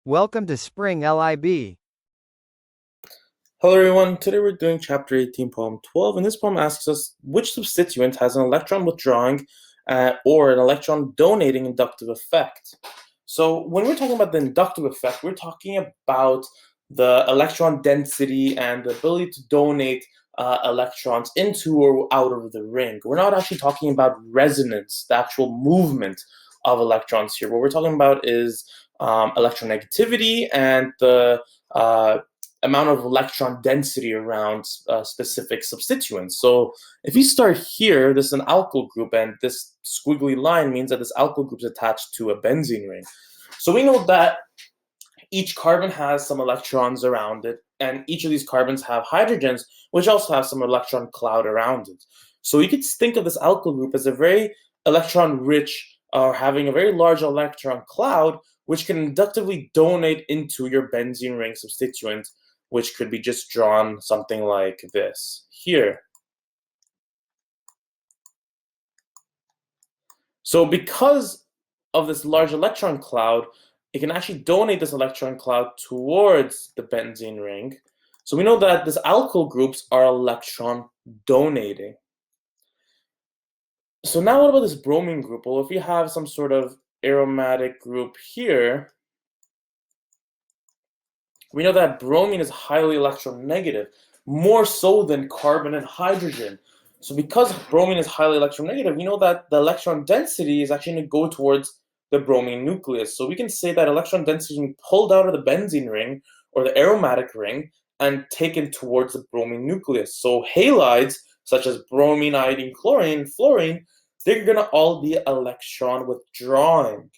Welcome to Spring LIB. Hello everyone, today we're doing chapter 18, poem 12, and this poem asks us which substituent has an electron withdrawing or an electron donating inductive effect. So when we're talking about the inductive effect, we're talking about the electron density and the ability to donate electrons into or out of the ring. We're not actually talking about resonance, the actual movement of electrons here. What we're talking about is electronegativity and the amount of electron density around specific substituents. So if you start here, this is an alkyl group, and this squiggly line means that this alkyl group is attached to a benzene ring. So we know that each carbon has some electrons around it, and each of these carbons have hydrogens, which also have some electron cloud around it. So you could think of this alkyl group as a very electron-rich, or having a very large electron cloud, which can inductively donate into your benzene ring substituent, which could be just drawn something like this here. So because of this large electron cloud, it can actually donate this electron cloud towards the benzene ring. So we know that these alkyl groups are electron donating. So now what about this bromine group? Well, if you have some sort of aromatic group here, we know that bromine is highly electronegative, more so than carbon and hydrogen. So because bromine is highly electronegative, we know that the electron density is actually going to go towards the bromine nucleus. So we can say that electron density is being pulled out of the benzene ring or the aromatic ring and taken towards the bromine nucleus. So halides, such as bromine, iodine, chlorine, fluorine, they're going to all be electron withdrawing.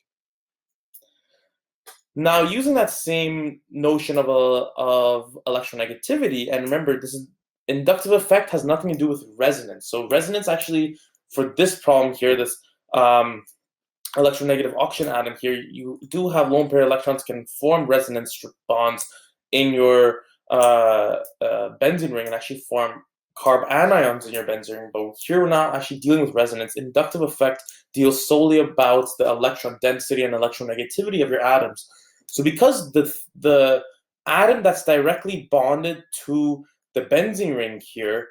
Now, using that same notion of electronegativity, and remember, this is inductive effect has nothing to do with resonance. So resonance actually, for this problem here, this electronegative oxygen atom here, you do have lone pair electrons can form resonance bonds in your benzene ring and actually form carb anions in your benzene ring. But here we're not actually dealing with resonance. Inductive effect deals solely about the electron density and electronegativity of your atoms. So because the atom that's directly bonded to the benzene ring here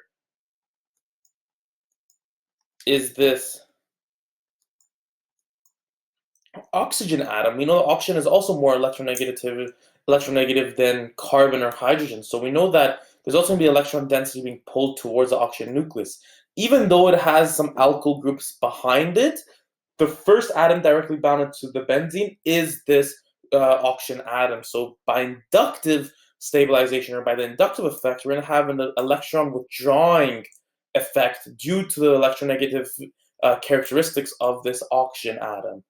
is this oxygen atom, we know oxygen is also more electronegative than carbon or hydrogen. So we know that there's also going to be electron density being pulled towards the oxygen nucleus. Even though it has some alkyl groups behind it, the first atom directly bound to the benzene is this oxygen atom. So by inductive stabilization, or by the inductive effect, we're going to have an electron withdrawing effect due to the electronegative characteristics of this oxygen atom.